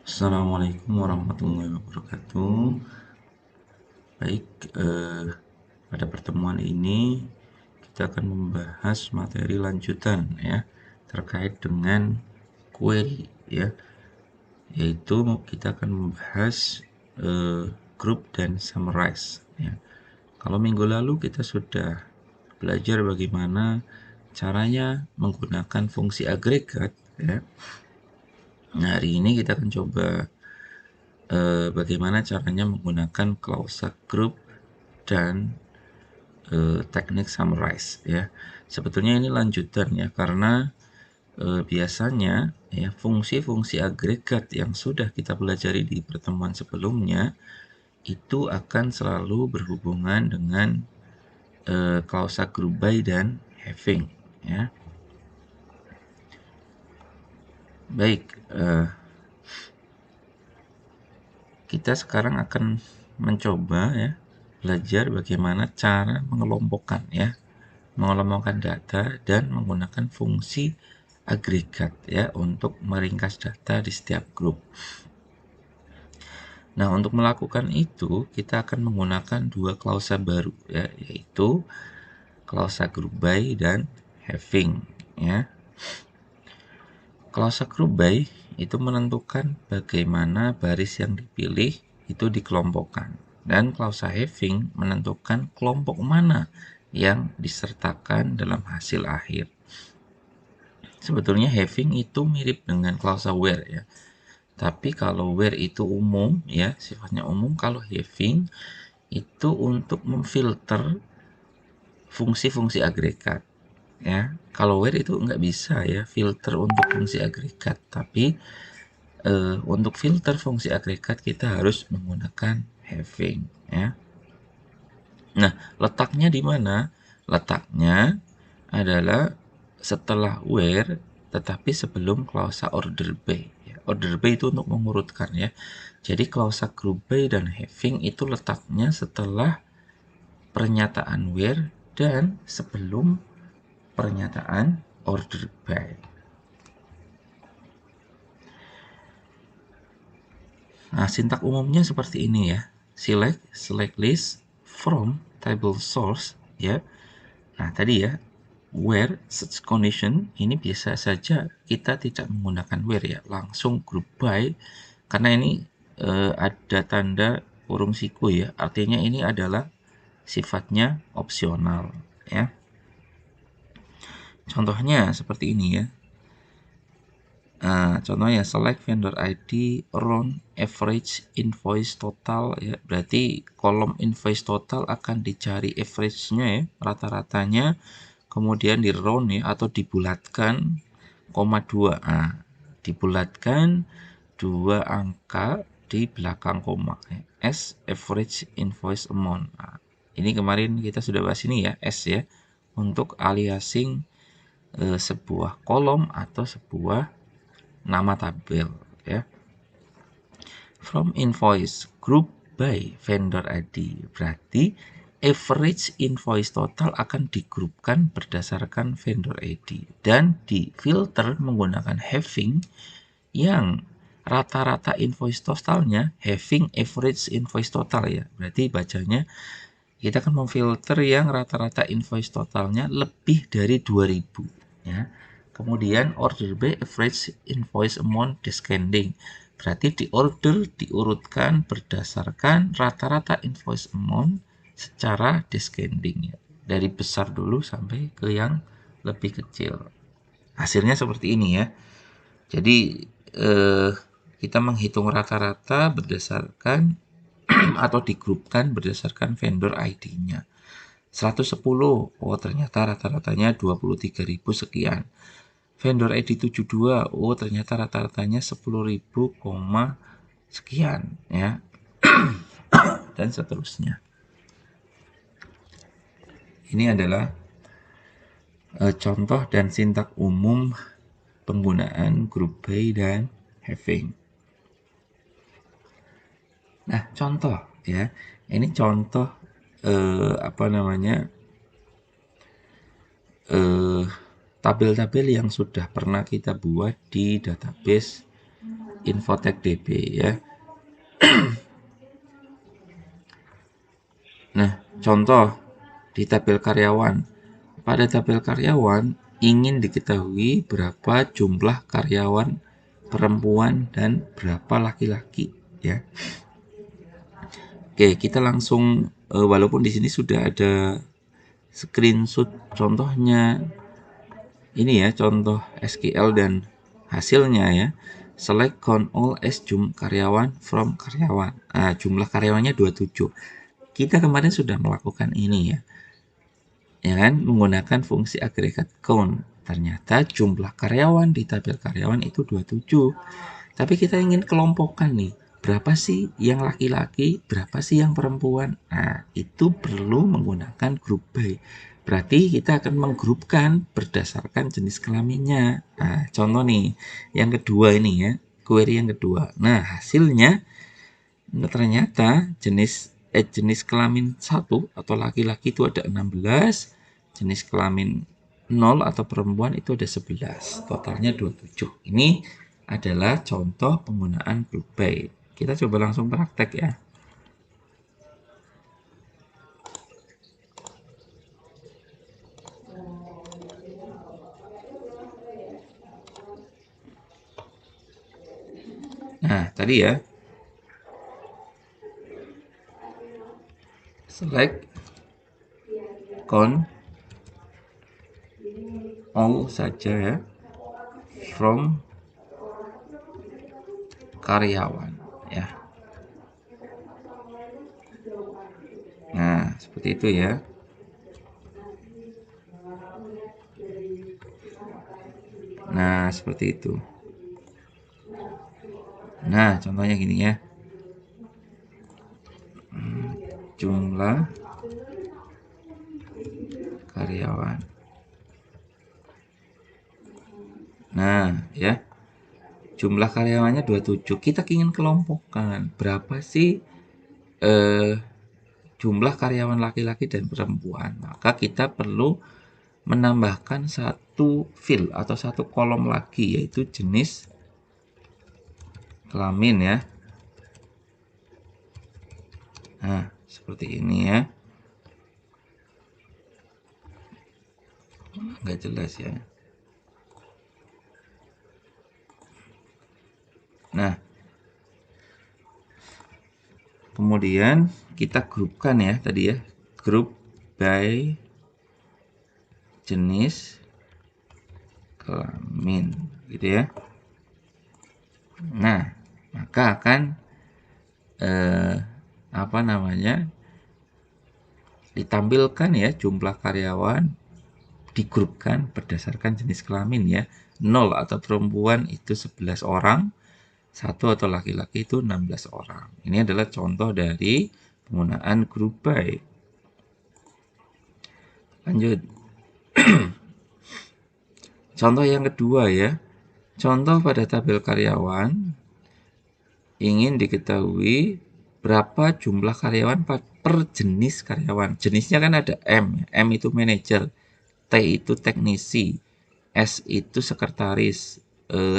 Assalamualaikum warahmatullahi wabarakatuh. Baik, pada pertemuan ini kita akan membahas materi lanjutan ya terkait dengan query ya, yaitu kita akan membahas group dan summarize ya. Kalau minggu lalu kita sudah belajar bagaimana caranya menggunakan fungsi agregat ya. Nah, hari ini kita akan coba bagaimana caranya menggunakan klausa group dan teknik summarize ya. Sebetulnya ini lanjutan ya, karena biasanya ya fungsi-fungsi agregat yang sudah kita pelajari di pertemuan sebelumnya itu akan selalu berhubungan dengan klausa group by dan having ya. Baik, kita sekarang akan mencoba ya belajar bagaimana cara mengelompokkan data dan menggunakan fungsi agregat ya untuk meringkas data di setiap grup. Nah, untuk melakukan itu kita akan menggunakan dua klausa baru ya, yaitu klausa group by dan having ya. Klausa group by itu menentukan bagaimana baris yang dipilih itu dikelompokkan, dan klausa having menentukan kelompok mana yang disertakan dalam hasil akhir. Sebetulnya having itu mirip dengan klausa where ya. Tapi kalau where itu umum ya, sifatnya umum. Kalau having itu untuk memfilter fungsi-fungsi agregat ya. Kalau where itu nggak bisa ya filter untuk fungsi agregat, tapi untuk filter fungsi agregat kita harus menggunakan having ya. Nah, letaknya di mana? Letaknya adalah setelah where tetapi sebelum klausa order by. Order by itu untuk mengurutkan ya. Jadi klausa group by dan having itu letaknya setelah pernyataan where dan sebelum pernyataan order by. Nah, sintak umumnya seperti ini ya. Select list from table source ya. Nah, tadi ya, where such condition ini biasa saja kita tidak menggunakan where ya, langsung group by, karena ini ada tanda kurung siku ya, artinya ini adalah sifatnya opsional ya. Contohnya seperti ini ya. Nah, contohnya select vendor ID round average invoice total ya. Berarti kolom invoice total akan dicari average-nya ya, rata-ratanya, kemudian di round ya atau dibulatkan, koma 2. Nah, dibulatkan 2 angka di belakang koma ya. S average invoice amount. Nah, ini kemarin kita sudah bahas ini ya, S ya, untuk aliasing sebuah kolom atau sebuah nama tabel ya. From invoice group by vendor ID, berarti average invoice total akan digrupkan berdasarkan vendor ID dan difilter menggunakan having yang rata-rata invoice totalnya having average invoice total ya. Berarti bacanya kita akan memfilter yang rata-rata invoice totalnya lebih dari 2000 ya. Kemudian order by average invoice amount descending, berarti diurutkan berdasarkan rata-rata invoice amount secara descending ya, dari besar dulu sampai ke yang lebih kecil. Hasilnya seperti ini ya. Jadi kita menghitung rata-rata berdasarkan atau digrupkan berdasarkan vendor ID-nya. 110, oh ternyata rata-ratanya 23.000 sekian. Vendor ID 72, oh ternyata rata-ratanya 10.000, sekian ya. Dan seterusnya. Ini adalah contoh dan sintak umum penggunaan group by dan having. Nah, contoh ya. Ini contoh tabel-tabel yang sudah pernah kita buat di database Infotech DB ya. Nah, contoh di tabel karyawan. Pada tabel karyawan ingin diketahui berapa jumlah karyawan perempuan dan berapa laki-laki ya. Oke, kita langsung walaupun di sini sudah ada screenshot contohnya. Ini ya contoh SQL dan hasilnya ya. Select count all as karyawan from karyawan. Nah, jumlah karyawannya 27. Kita kemarin sudah melakukan ini ya. Ya kan, menggunakan fungsi agregat count. Ternyata jumlah karyawan di tabel karyawan itu 27. Tapi kita ingin kelompokkan nih, berapa sih yang laki-laki, berapa sih yang perempuan. Nah, itu perlu menggunakan group by. Berarti kita akan menggrupkan berdasarkan jenis kelaminnya. Nah, contoh nih, yang kedua ini ya, query yang kedua. Nah, hasilnya ternyata jenis kelamin 1 atau laki-laki itu ada 16, jenis kelamin 0 atau perempuan itu ada 11, totalnya 27. Ini adalah contoh penggunaan group by. Kita coba langsung praktek ya. Nah, tadi ya. Select count all saja ya from karyawan ya. Nah, seperti itu ya. Nah, seperti itu. Nah, contohnya gini ya. Jumlah karyawan. Nah, ya. Jumlah karyawannya 27. Kita ingin kelompokkan berapa sih jumlah karyawan laki-laki dan perempuan. Maka kita perlu menambahkan satu field atau satu kolom lagi, yaitu jenis kelamin ya. Nah, seperti ini ya. Nggak jelas ya. Nah, kemudian kita grupkan ya tadi ya. Group by jenis kelamin gitu ya. Nah, maka akan ditampilkan ya jumlah karyawan digrupkan berdasarkan jenis kelamin ya. 0 atau perempuan itu 11 orang, 1 atau laki-laki itu 16 orang. Ini adalah contoh dari penggunaan group by. Lanjut. Contoh yang kedua ya. Contoh pada tabel karyawan ingin diketahui berapa jumlah karyawan per jenis karyawan. Jenisnya kan ada M. M itu manajer, T itu teknisi, S itu sekretaris,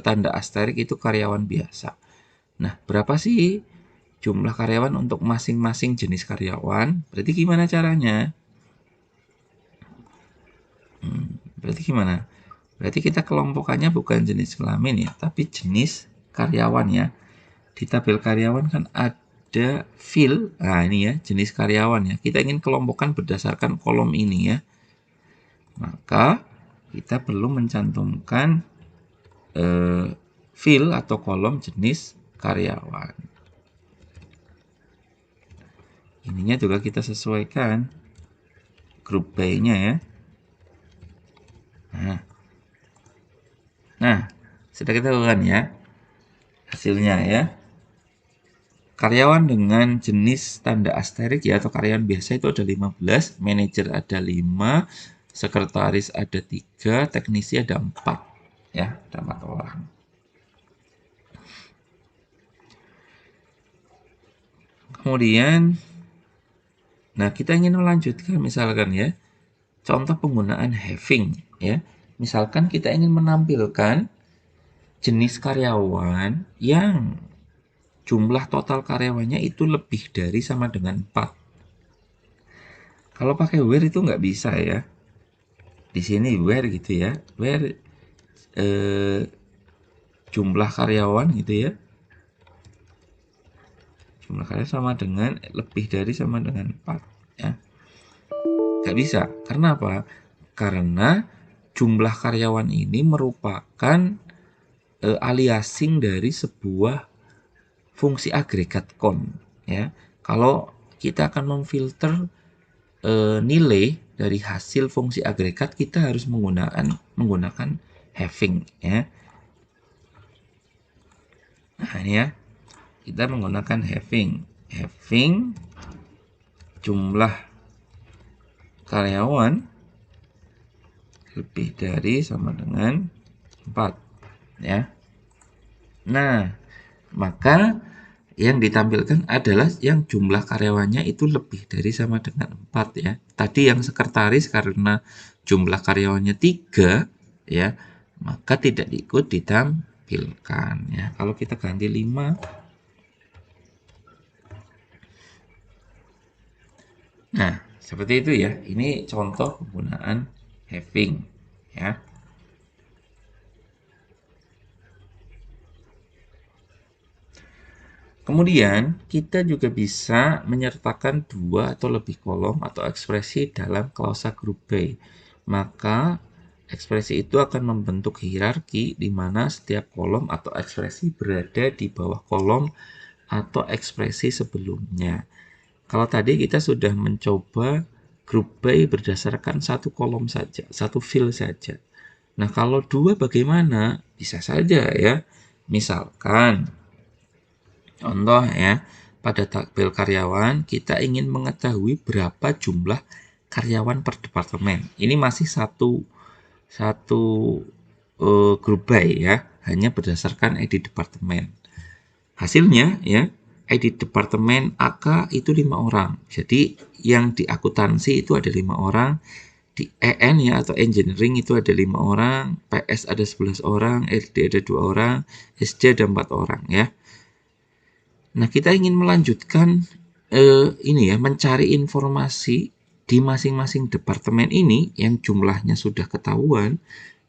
tanda asterik itu karyawan biasa. Nah, berapa sih jumlah karyawan untuk masing-masing jenis karyawan? Berarti gimana caranya? Berarti gimana? Berarti kita kelompokannya bukan jenis kelamin ya, tapi jenis karyawan ya. Di tabel karyawan kan ada field, nah ini ya jenis karyawan ya. Kita ingin kelompokkan berdasarkan kolom ini ya. Maka kita perlu mencantumkan field atau kolom jenis karyawan. Ininya juga kita sesuaikan group by-nya ya. Nah, sudah kita lakukan ya hasilnya ya. Karyawan dengan jenis tanda asterik ya atau karyawan biasa itu ada 15, manajer ada 5, sekretaris ada 3, teknisi ada 4 ya, ada 4 orang. Kemudian nah kita ingin melanjutkan misalkan ya contoh penggunaan having ya. Misalkan kita ingin menampilkan jenis karyawan yang jumlah total karyawannya itu lebih dari sama dengan 4. Kalau pakai where itu nggak bisa ya. Di sini where gitu ya. Where jumlah karyawan gitu ya. Jumlah karyawan sama dengan lebih dari sama dengan 4 ya. Nggak bisa. Karena apa? Karena jumlah karyawan ini merupakan aliasing dari sebuah fungsi agregat count ya. Kalau kita akan memfilter nilai dari hasil fungsi agregat, kita harus menggunakan having ya. Nah, ini ya. Kita menggunakan having jumlah karyawan lebih dari sama dengan 4 ya. Nah, maka yang ditampilkan adalah yang jumlah karyawannya itu lebih dari sama dengan 4 ya. Tadi yang sekretaris karena jumlah karyawannya 3 ya, maka tidak ikut ditampilkan ya. Kalau kita ganti 5. Nah, seperti itu ya. Ini contoh penggunaan having ya. Kemudian, kita juga bisa menyertakan 2 atau lebih kolom atau ekspresi dalam klausa grup by. Maka, ekspresi itu akan membentuk hierarki di mana setiap kolom atau ekspresi berada di bawah kolom atau ekspresi sebelumnya. Kalau tadi kita sudah mencoba grup by berdasarkan satu kolom saja, satu field saja. Nah, kalau 2 bagaimana? Bisa saja ya. Misalkan contoh ya, pada tabel karyawan kita ingin mengetahui berapa jumlah karyawan per departemen. Ini masih satu grup by ya, hanya berdasarkan ID departemen. Hasilnya ya, ID departemen AK itu 5 orang. Jadi yang di akuntansi itu ada 5 orang, di EN ya atau engineering itu ada 5 orang, PS ada 11 orang, RD ada 2 orang, SJ ada 4 orang ya. Nah, kita ingin melanjutkan ini ya, mencari informasi di masing-masing departemen ini yang jumlahnya sudah ketahuan.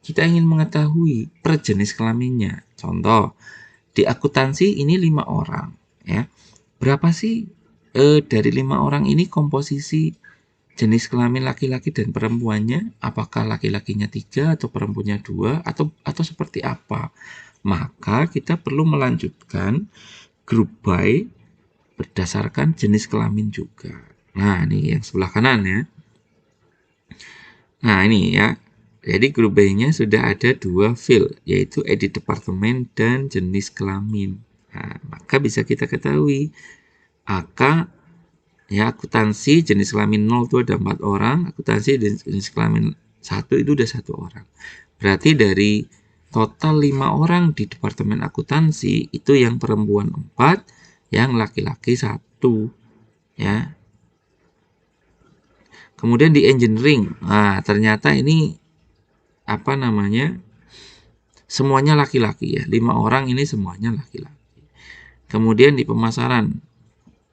Kita ingin mengetahui per jenis kelaminnya. Contoh, di akuntansi ini 5 orang ya. Berapa sih dari 5 orang ini komposisi jenis kelamin laki-laki dan perempuannya? Apakah laki-lakinya 3 atau perempuannya 2 atau seperti apa? Maka kita perlu melanjutkan grup by berdasarkan jenis kelamin juga. Nah, ini yang sebelah kanan ya. Nah, ini ya. Jadi grup by-nya sudah ada 2 field, yaitu edit departemen dan jenis kelamin. Nah, maka bisa kita ketahui AK ya, akuntansi jenis kelamin 0 itu ada 4 orang, akuntansi jenis kelamin 1 itu udah 1 orang. Berarti dari total 5 orang di departemen akuntansi itu yang perempuan 4, yang laki-laki 1 ya. Kemudian di engineering, nah ternyata ini apa namanya, semuanya laki-laki ya, 5 orang ini semuanya laki-laki. Kemudian di pemasaran,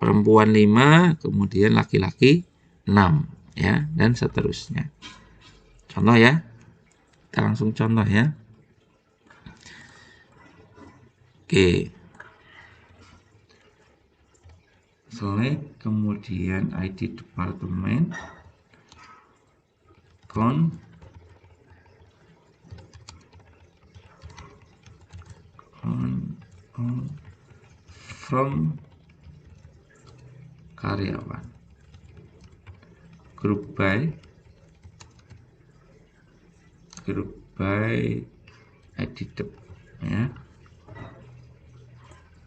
perempuan 5, kemudian laki-laki 6 ya, dan seterusnya. Contoh ya, kita langsung contoh ya. Oke, select kemudian ID departemen, count from karyawan, group by ID dep ya.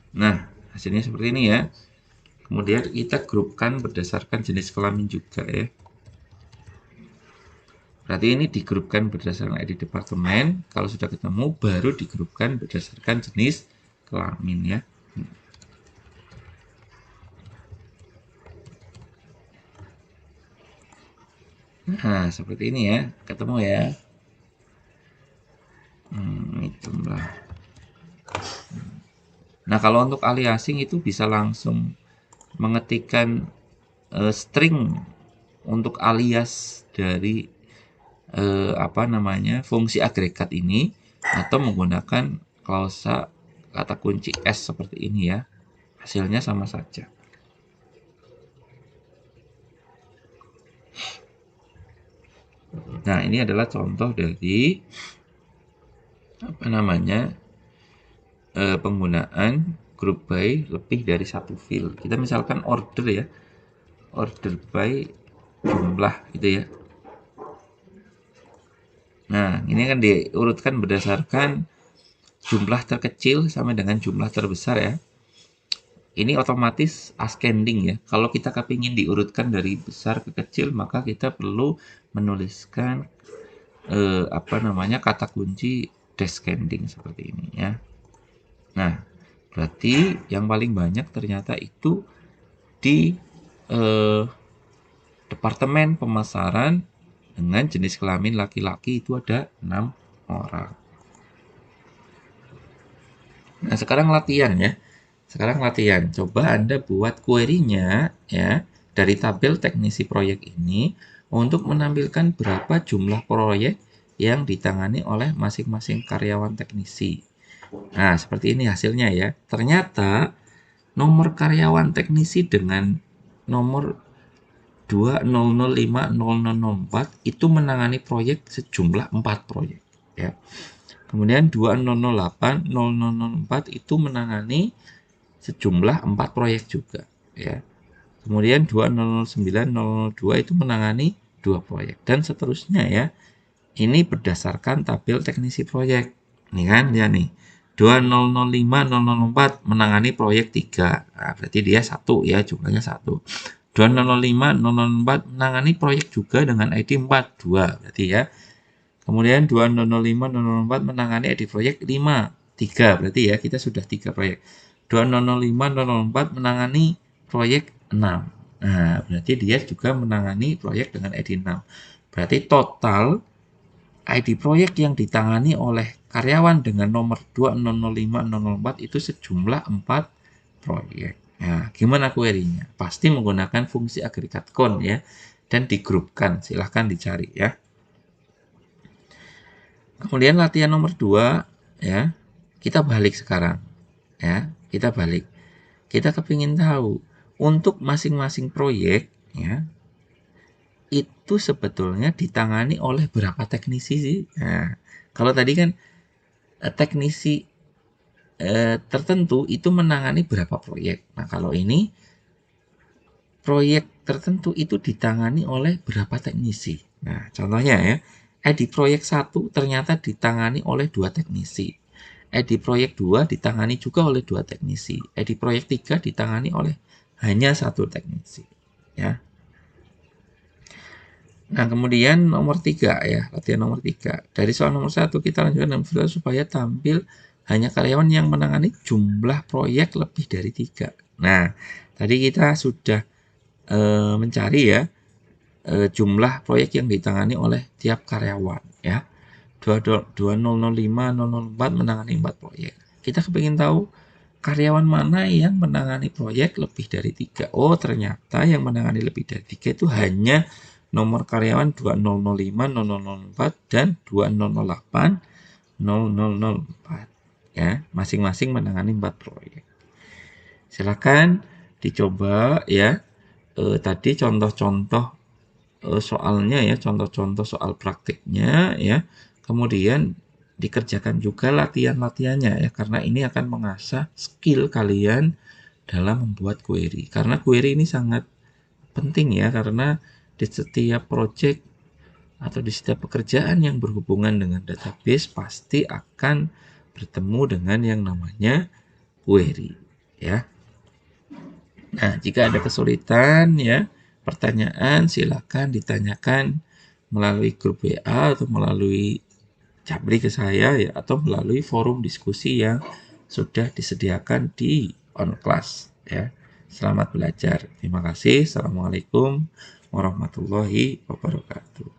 Nah, hasilnya seperti ini ya. Kemudian kita grupkan berdasarkan jenis kelamin juga ya. Berarti ini digrupkan berdasarkan ID departemen. Kalau sudah ketemu, baru digrupkan berdasarkan jenis kelamin ya. Nah, seperti ini ya. Ketemu ya. Ini jumlah Nah, kalau untuk aliasing itu bisa langsung mengetikkan string untuk alias dari fungsi agregat ini, atau menggunakan klausa kata kunci S seperti ini ya. Hasilnya sama saja. Nah, ini adalah contoh dari penggunaan group by lebih dari satu field. Kita misalkan order ya, order by jumlah gitu ya. Nah, ini kan diurutkan berdasarkan jumlah terkecil sampai dengan jumlah terbesar ya. Ini otomatis ascending ya. Kalau kita kepingin diurutkan dari besar ke kecil, maka kita perlu menuliskan kata kunci descending seperti ini ya. Nah, berarti yang paling banyak ternyata itu di departemen pemasaran dengan jenis kelamin laki-laki itu ada 6 orang. Nah, sekarang latihan ya. Sekarang latihan. Coba Anda buat query-nya ya dari tabel teknisi proyek ini untuk menampilkan berapa jumlah proyek yang ditangani oleh masing-masing karyawan teknisi. Nah, seperti ini hasilnya ya. Ternyata nomor karyawan teknisi dengan nomor 20050004 itu menangani proyek sejumlah 4 proyek ya. Kemudian 20080004 itu menangani sejumlah 4 proyek juga ya. Kemudian 2009-002 itu menangani 2 proyek dan seterusnya ya. Ini berdasarkan tabel teknisi proyek. Ini kan ya nih. 2005-004 menangani proyek 3. Nah, berarti dia 1 ya, jumlahnya 1. 2005-004 menangani proyek juga dengan ID 42 berarti ya. Kemudian 2005-004 menangani ID proyek 5, 3 berarti ya, kita sudah 3 proyek. 2005-004 menangani proyek 6. Nah, berarti dia juga menangani proyek dengan ID 6. Berarti total ID proyek yang ditangani oleh karyawan dengan nomor 2005-004 itu sejumlah 4 proyek. Nah, gimana query-nya? Pasti menggunakan fungsi agregat count ya, dan digrupkan. Silahkan dicari ya. Kemudian latihan nomor 2 ya, kita balik sekarang ya, kita balik. Kita kepingin tahu untuk masing-masing proyek ya, itu sebetulnya ditangani oleh berapa teknisi sih? Nah, kalau tadi kan teknisi tertentu itu menangani berapa proyek. Nah, kalau ini proyek tertentu itu ditangani oleh berapa teknisi. Nah, contohnya ya, di proyek 1 ternyata ditangani oleh 2 teknisi. Di proyek 2 ditangani juga oleh 2 teknisi. Di proyek 3 ditangani oleh hanya 1 teknisi. Ya. Nah, kemudian nomor 3 ya, latihan nomor 3. Dari soal nomor 1 kita lanjutkan dengan filter supaya tampil hanya karyawan yang menangani jumlah proyek lebih dari 3. Nah, tadi kita sudah mencari ya jumlah proyek yang ditangani oleh tiap karyawan ya. 2005-004 menangani 4 proyek. Kita kepingin tahu karyawan mana yang menangani proyek lebih dari 3. Oh, ternyata yang menangani lebih dari 3 itu hanya nomor karyawan 2005-0004 dan 2008-0004 ya, masing-masing menangani 4 proyek. Silakan dicoba ya. Tadi contoh-contoh soalnya ya, contoh-contoh soal praktiknya ya. Kemudian dikerjakan juga latihan-latihannya ya, karena ini akan mengasah skill kalian dalam membuat query. Karena query ini sangat penting ya, karena di setiap project atau di setiap pekerjaan yang berhubungan dengan database pasti akan bertemu dengan yang namanya query ya. Nah, jika ada kesulitan ya, pertanyaan silakan ditanyakan melalui grup WA atau melalui Japri ke saya ya, atau melalui forum diskusi yang sudah disediakan di OnClass ya. Selamat belajar. Terima kasih. Assalamualaikum warahmatullahi wabarakatuh.